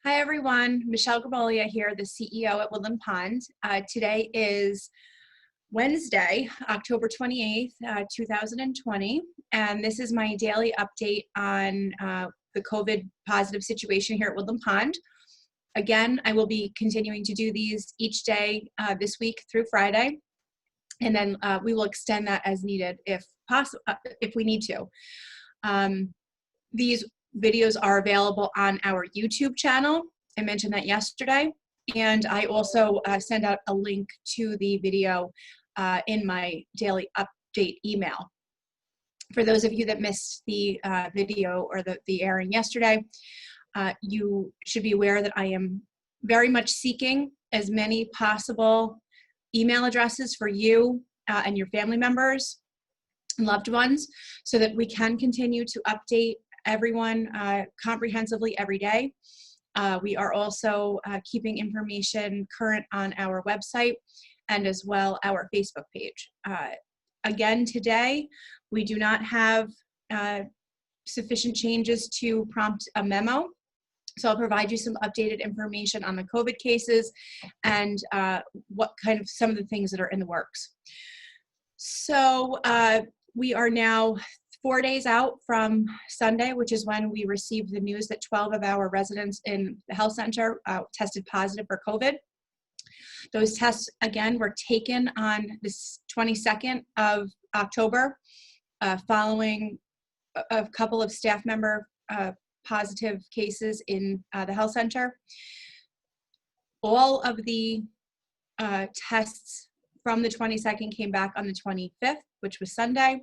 Hi everyone, Michelle Grabolia here, the CEO at Woodland Pond. Today is Wednesday, October 28th, 2020, and this is my daily update on the COVID positive situation here at Woodland Pond. Again, I will be continuing to do these each day this week through Friday, and then we will extend that as needed if possible, if we need to. These videos are available on our YouTube channel. I mentioned that yesterday. And I also send out a link to the video in my daily update email. For those of you that missed the video or the airing yesterday, you should be aware that I am very much seeking as many possible email addresses for you and your family members and loved ones so that we can continue to update everyone comprehensively every day. We are also keeping information current on our website and as well our Facebook page. Again, today, we do not have sufficient changes to prompt a memo. So I'll provide you some updated information on the COVID cases and what kind of some of the things that are in the works. So we are now 4 days out from Sunday, which is when we received the news that 12 of our residents in the health center tested positive for COVID. Those tests, again, were taken on this 22nd of October, following a couple of staff member positive cases in the health center. All of the tests from the 22nd came back on the 25th, which was Sunday.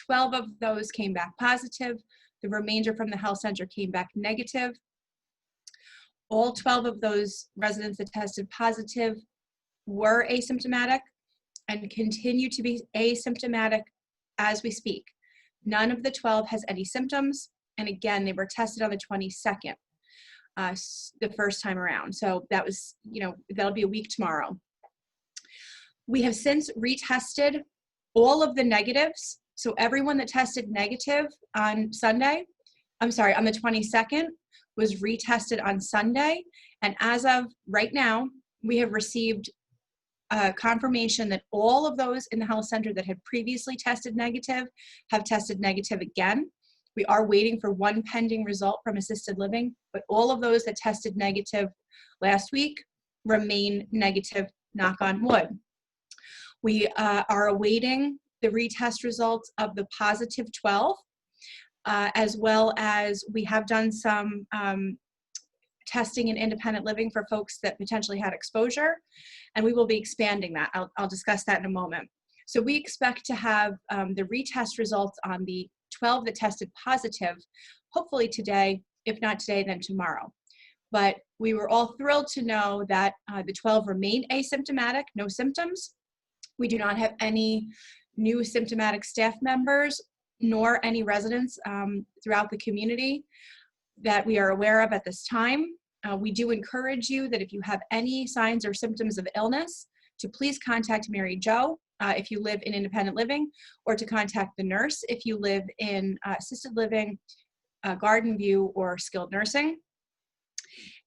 12 of those came back positive. The remainder from the health center came back negative. All 12 of those residents that tested positive were asymptomatic and continue to be asymptomatic as we speak. None of the 12 has any symptoms. And again, they were tested on the 22nd, the first time around. So that was, that'll be a week tomorrow. We have since retested all of the negatives. So everyone that tested negative on Sunday, on the 22nd, was retested on Sunday. And as of right now, we have received confirmation that all of those in the health center that had previously tested negative have tested negative again. We are waiting for one pending result from assisted living, but all of those that tested negative last week remain negative, knock on wood. We are awaiting the retest results of the positive 12, as well as we have done some testing in independent living for folks that potentially had exposure, and we will be expanding that. I'll discuss that in a moment. So we expect to have the retest results on the 12 that tested positive, hopefully today, if not today, then tomorrow. But we were all thrilled to know that the 12 remain asymptomatic, no symptoms. We do not have any new symptomatic staff members, nor any residents throughout the community that we are aware of at this time. We do encourage you that if you have any signs or symptoms of illness, to please contact Mary Jo if you live in independent living, or to contact the nurse if you live in assisted living, garden view, or skilled nursing.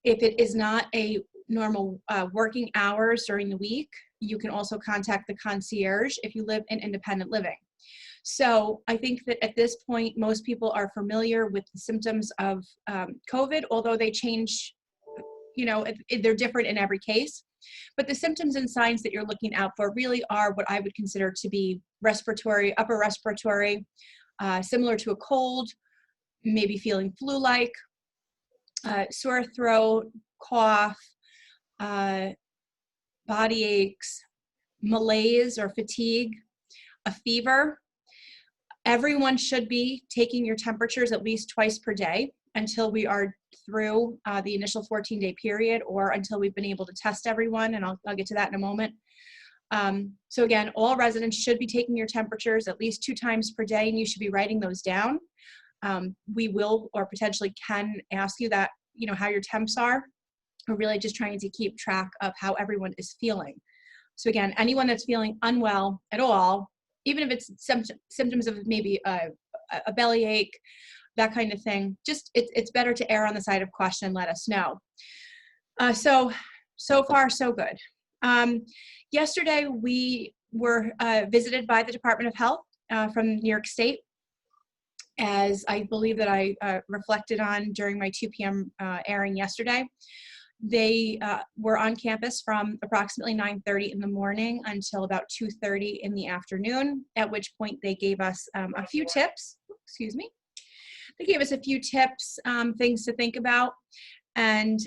If it is not a normal working hours during the week, you can also contact the concierge if you live in independent living. So I think that at this point, most people are familiar with the symptoms of COVID, although they change, they're different in every case. But the symptoms and signs that you're looking out for really are what I would consider to be respiratory, upper respiratory, similar to a cold, maybe feeling flu-like, sore throat, cough, body aches, malaise or fatigue, a fever. Everyone should be taking your temperatures at least twice per day until we are through the initial 14-day period, or until we've been able to test everyone, and I'll get to that in a moment. So again, all residents should be taking your temperatures at least 2 times per day, and you should be writing those down. We will, or potentially can, ask you that, how your temps are. We're really just trying to keep track of how everyone is feeling. So again, anyone that's feeling unwell at all, even if it's symptoms of maybe a bellyache, that kind of thing. Just it's better to err on the side of caution and let us know. So far, so good. Yesterday, we were visited by the Department of Health from New York State, as I believe that I reflected on during my 2 p.m. Airing yesterday. They were on campus from approximately 9:30 in the morning until about 2:30 in the afternoon, at which point they gave us a few tips. Excuse me. They gave us a few tips, things to think about, and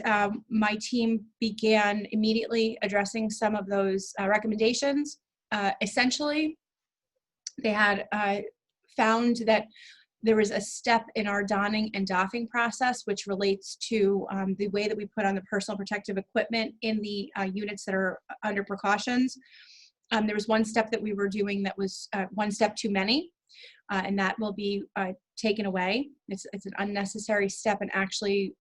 my team began immediately addressing some of those recommendations. Essentially, they had found that there was a step in our donning and doffing process, which relates to the way that we put on the personal protective equipment in the units that are under precautions. There was one step that we were doing that was one step too many, and that will be taken away. It's an unnecessary step, and actually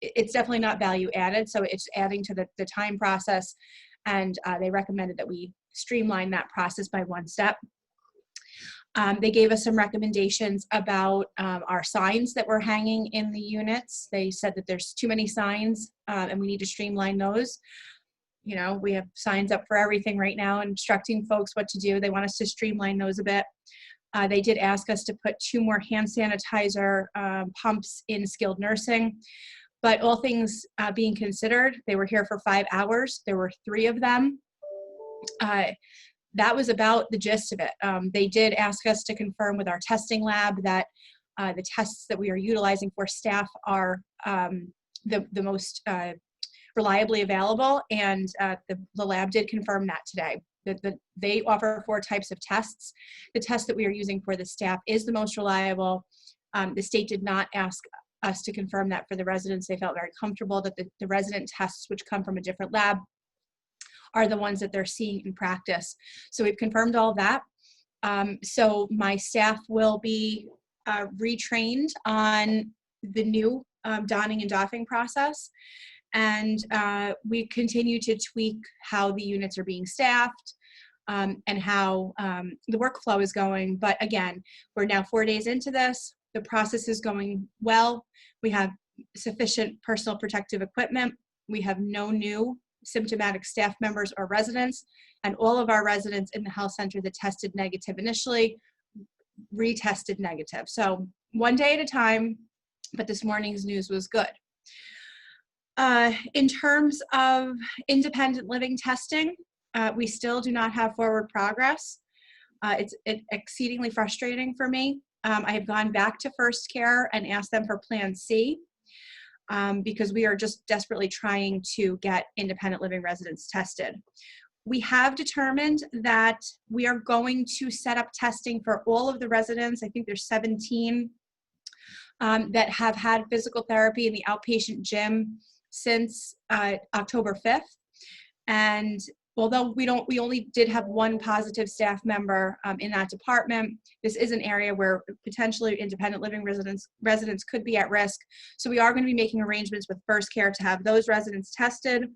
it's definitely not value added, so it's adding to the time process, and they recommended that we streamline that process by one step. They gave us some recommendations about our signs that were hanging in the units. They said that there's too many signs and we need to streamline those. You know, we have signs up for everything right now instructing folks what to do. They want us to streamline those a bit. They did ask us to put 2 more hand sanitizer pumps in skilled nursing. But all things being considered, they were here for 5 hours. There were 3 of them. That was about the gist of it. They did ask us to confirm with our testing lab that the tests that we are utilizing for staff are the most reliably available, and the lab did confirm that today. They offer 4 types of tests. The test that we are using for the staff is the most reliable. The state did not ask us to confirm that for the residents. They felt very comfortable that the resident tests, which come from a different lab, are the ones that they're seeing in practice. So we've confirmed all that. So my staff will be retrained on the new donning and doffing process. And we continue to tweak how the units are being staffed and how the workflow is going. But again, we're now 4 days into this. The process is going well. We have sufficient personal protective equipment. We have no new symptomatic staff members or residents, and all of our residents in the health center that tested negative initially retested negative. So 1 day at a time, but this morning's news was good. In terms of independent living testing, we still do not have forward progress. It's exceedingly frustrating for me. I have gone back to First Care and asked them for Plan C. Because we are just desperately trying to get independent living residents tested. We have determined that we are going to set up testing for all of the residents. I think there's 17 that have had physical therapy in the outpatient gym since October 5th. And although we only did have 1 positive staff member in that department, this is an area where potentially independent living residents could be at risk. So we are going to be making arrangements with First Care to have those residents tested.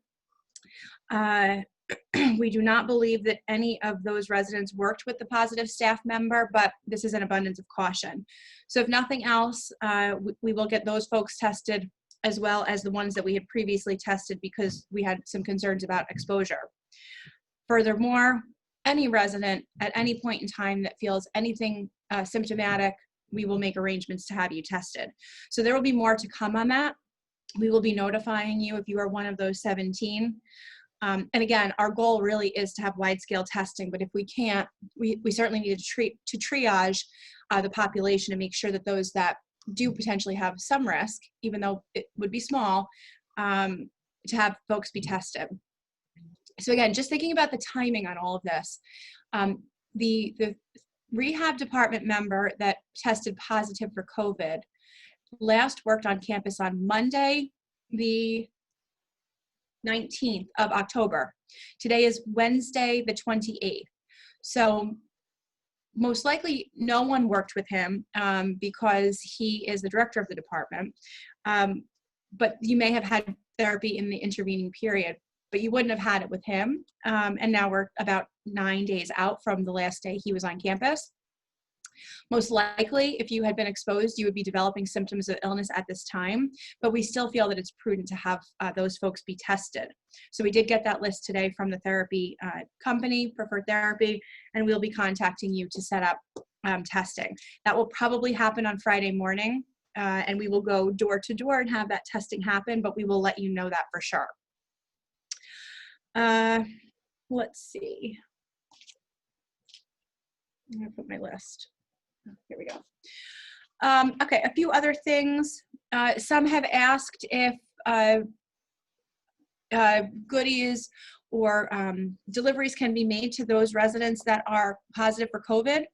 We do not believe that any of those residents worked with the positive staff member, but this is an abundance of caution. So if nothing else, we will get those folks tested, as well as the ones that we had previously tested because we had some concerns about exposure. Furthermore, any resident at any point in time that feels anything symptomatic, we will make arrangements to have you tested. So there will be more to come on that. We will be notifying you if you are one of those 17. And again, our goal really is to have wide-scale testing, but if we can't, we certainly need to triage the population and make sure that those that do potentially have some risk, even though it would be small, to have folks be tested. So again, just thinking about the timing on all of this, the rehab department member that tested positive for COVID last worked on campus on Monday, the 19th of October. Today is Wednesday, the 28th. So most likely no one worked with him because he is the director of the department. But you may have had therapy in the intervening period, but you wouldn't have had it with him. And now we're about 9 days out from the last day he was on campus. Most likely, if you had been exposed, you would be developing symptoms of illness at this time, but we still feel that it's prudent to have those folks be tested. So we did get that list today from the therapy company, Preferred Therapy, and we'll be contacting you to set up testing. That will probably happen on Friday morning, and we will go door to door and have that testing happen, but we will let you know that for sure. Let's see. I'm gonna put my list. Here we go. Okay, a few other things. Some have asked if goodies or deliveries can be made to those residents that are positive for COVID.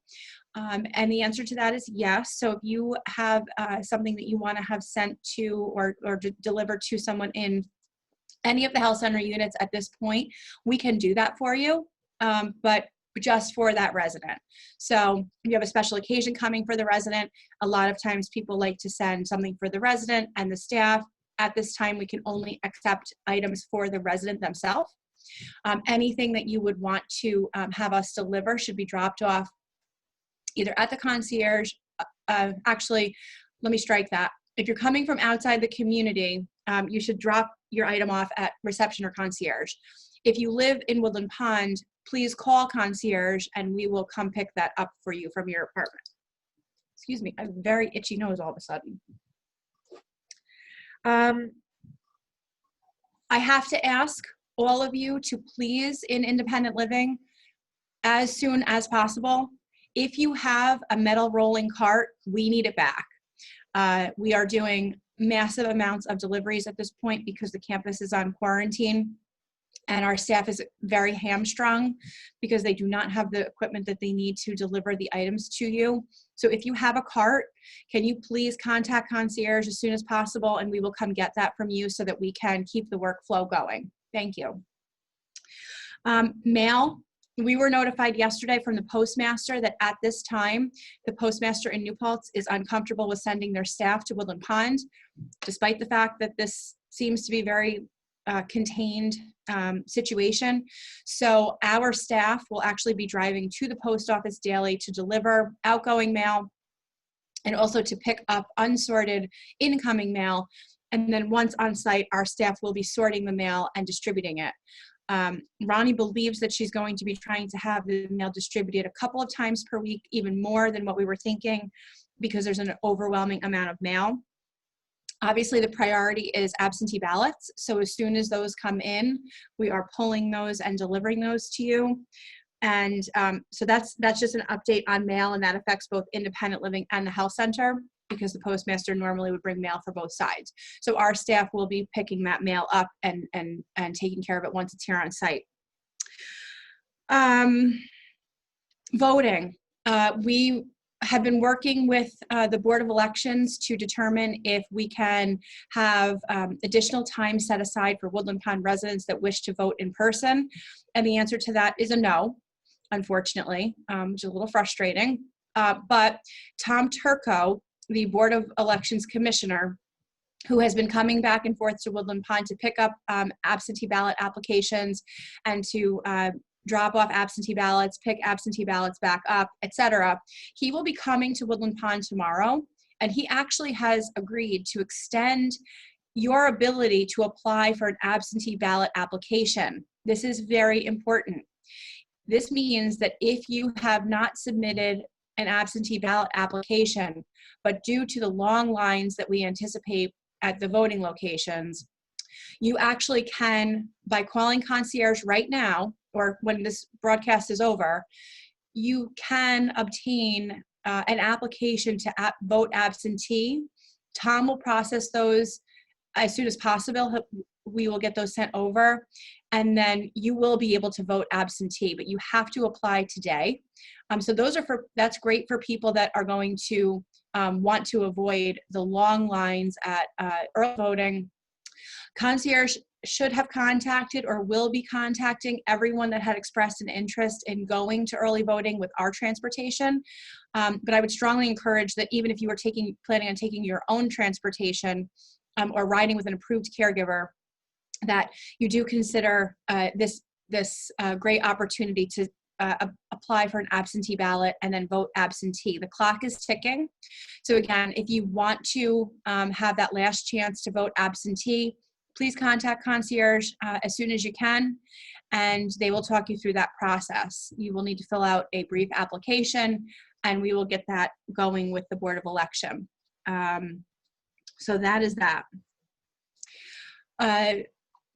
And the answer to that is yes. So if you have something that you want to have sent to or delivered to someone in any of the health center units at this point, we can do that for you, but just for that resident. So if you have a special occasion coming for the resident, a lot of times people like to send something for the resident and the staff. At this time, we can only accept items for the resident themselves. Anything that you would want to have us deliver should be dropped off either at the concierge. Actually, let me strike that. If you're coming from outside the community, you should drop your item off at reception or concierge. If you live in Woodland Pond, please call concierge and we will come pick that up for you from your apartment. Excuse me, I have a very itchy nose all of a sudden. I have to ask all of you to please, in independent living, as soon as possible, if you have a metal rolling cart, we need it back. We are doing massive amounts of deliveries at this point because the campus is on quarantine and our staff is very hamstrung because they do not have the equipment that they need to deliver the items to you. So if you have a cart, can you please contact concierge as soon as possible and we will come get that from you so that we can keep the workflow going. Thank you. Mail. We were notified yesterday from the postmaster that at this time, the postmaster in New Paltz is uncomfortable with sending their staff to Woodland Pond, despite the fact that this seems to be very contained situation. So our staff will actually be driving to the post office daily to deliver outgoing mail and also to pick up unsorted incoming mail. And then once on site, our staff will be sorting the mail and distributing it. Ronnie believes that she's going to be trying to have the mail distributed a couple of times per week, even more than what we were thinking, because there's an overwhelming amount of mail. Obviously, the priority is absentee ballots. So as soon as those come in, we are pulling those and delivering those to you. And so that's just an update on mail, and that affects both independent living and the health center, because the postmaster normally would bring mail for both sides. So our staff will be picking that mail up and taking care of it once it's here on site. Voting. We have been working with the Board of Elections to determine if we can have additional time set aside for Woodland Pond residents that wish to vote in person. And the answer to that is a no, unfortunately, which is a little frustrating. But Tom Turco, the Board of Elections Commissioner, who has been coming back and forth to Woodland Pond to pick up absentee ballot applications and to drop off absentee ballots, pick absentee ballots back up, etc. He will be coming to Woodland Pond tomorrow, and he actually has agreed to extend your ability to apply for an absentee ballot application. This is very important. This means that if you have not submitted an absentee ballot application, but due to the long lines that we anticipate at the voting locations, you actually can, by calling concierge right now, or when this broadcast is over, you can obtain an application to vote absentee. Tom will process those as soon as possible. We will get those sent over, and then you will be able to vote absentee, but you have to apply today. So that's great for people that are going to want to avoid the long lines at early voting. Concierge should have contacted or will be contacting everyone that had expressed an interest in going to early voting with our transportation. But I would strongly encourage that even if you were planning on taking your own transportation or riding with an approved caregiver, that you do consider this great opportunity apply for an absentee ballot and then vote absentee. The clock is ticking. So again, if you want to have that last chance to vote absentee, please contact Concierge as soon as you can, and they will talk you through that process. You will need to fill out a brief application, and we will get that going with the Board of Election. So that is that.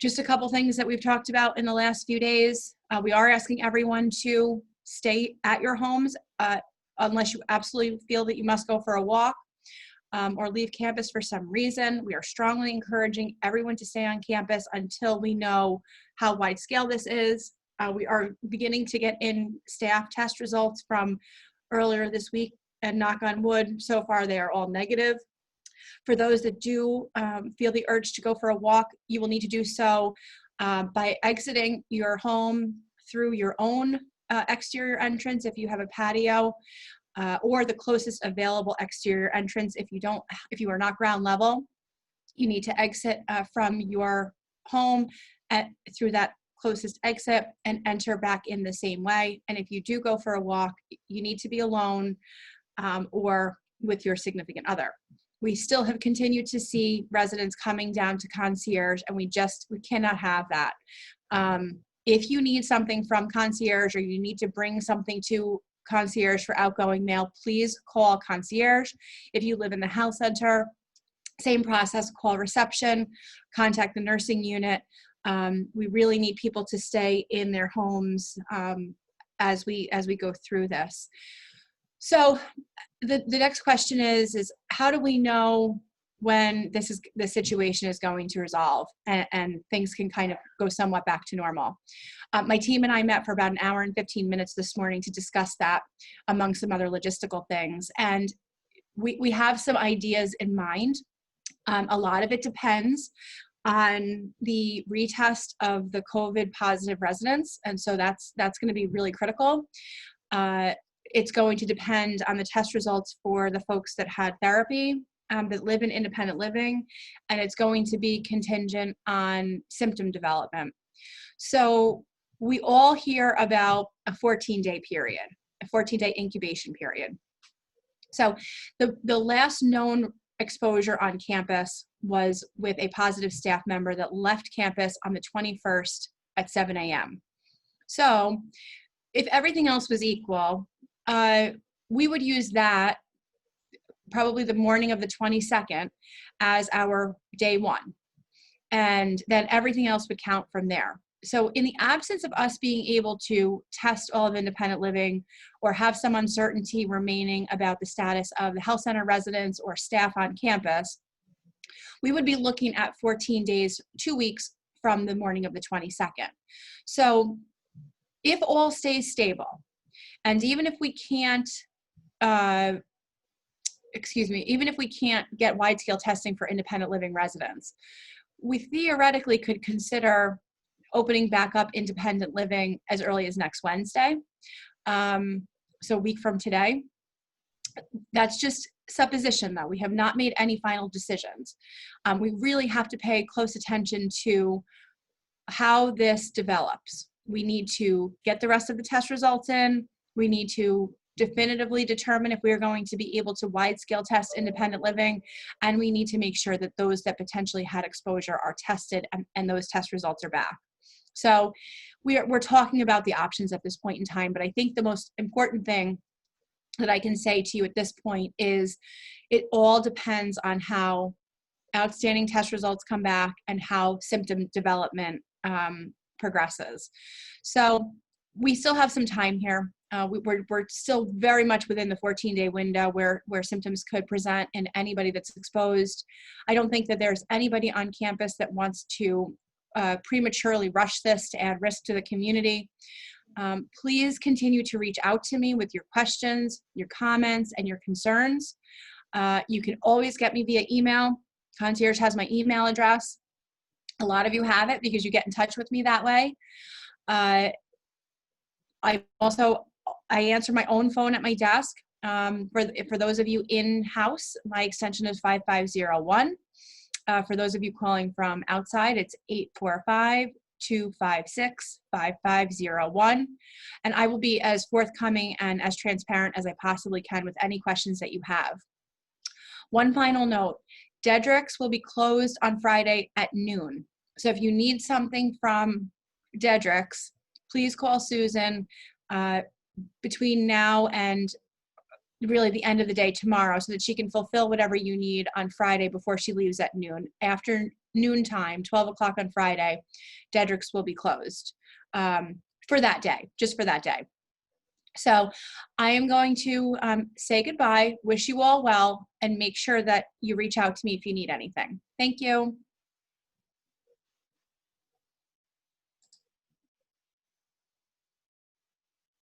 Just a couple things that we've talked about in the last few days. We are asking everyone to stay at your homes unless you absolutely feel that you must go for a walk or leave campus for some reason. We are strongly encouraging everyone to stay on campus until we know how wide scale this is. We are beginning to get in staff test results from earlier this week, and knock on wood, so far they are all negative. For those that do feel the urge to go for a walk, you will need to do so by exiting your home through your own exterior entrance if you have a patio, or the closest available exterior entrance if you are not ground level. You need to exit from your home through that closest exit and enter back in the same way. And if you do go for a walk, you need to be alone or with your significant other. We still have continued to see residents coming down to Concierge, and we cannot have that. If you need something from Concierge or you need to bring something to Concierge for outgoing mail, please call Concierge. If you live in the health center, same process, call reception, contact the nursing unit. We really need people to stay in their homes as we go through this. So the next question is how do we know when the situation is going to resolve and things can kind of go somewhat back to normal? My team and I met for about an hour and 15 minutes this morning to discuss that, among some other logistical things. And we have some ideas in mind. A lot of it depends on the retest of the COVID positive residents. And so that's going to be really critical. It's going to depend on the test results for the folks that had therapy, that live in independent living, and it's going to be contingent on symptom development. So we all hear about a 14-day period, a 14-day incubation period. So the last known exposure on campus was with a positive staff member that left campus on the 21st at 7 a.m. So if everything else was equal, we would use that probably the morning of the 22nd as our day one. And then everything else would count from there. So in the absence of us being able to test all of independent living or have some uncertainty remaining about the status of the health center residents or staff on campus, we would be looking at 14 days, 2 weeks from the morning of the 22nd. So if all stays stable, and even if we can't, even if we can't get wide-scale testing for independent living residents, we theoretically could consider opening back up independent living as early as next Wednesday, so a week from today. That's just supposition, though. We have not made any final decisions. We really have to pay close attention to how this develops. We need to get the rest of the test results in. We need to definitively determine if we are going to be able to wide-scale test independent living, and we need to make sure that those that potentially had exposure are tested and those test results are back. So we're talking about the options at this point in time, but I think the most important thing that I can say to you at this point is it all depends on how outstanding test results come back and how symptom development progresses. So we still have some time here. We're still very much within the 14-day window where symptoms could present in anybody that's exposed. I don't think that there's anybody on campus that wants to prematurely rush this to add risk to the community. Please continue to reach out to me with your questions, your comments, and your concerns. You can always get me via email. Concierge has my email address. A lot of you have it because you get in touch with me that way. I answer my own phone at my desk. For those of you in-house, my extension is 5501. For those of you calling from outside, it's 256-5501. And I will be as forthcoming and as transparent as I possibly can with any questions that you have. One final note, Dedrick's will be closed on Friday at noon. So if you need something from Dedrick's, please call Susan between now and really the end of the day tomorrow so that she can fulfill whatever you need on Friday before she leaves at noon. After noontime, 12 o'clock on Friday, Dedrick's will be closed for that day, just for that day. So I am going to say goodbye, wish you all well, and make sure that you reach out to me if you need anything. Thank you.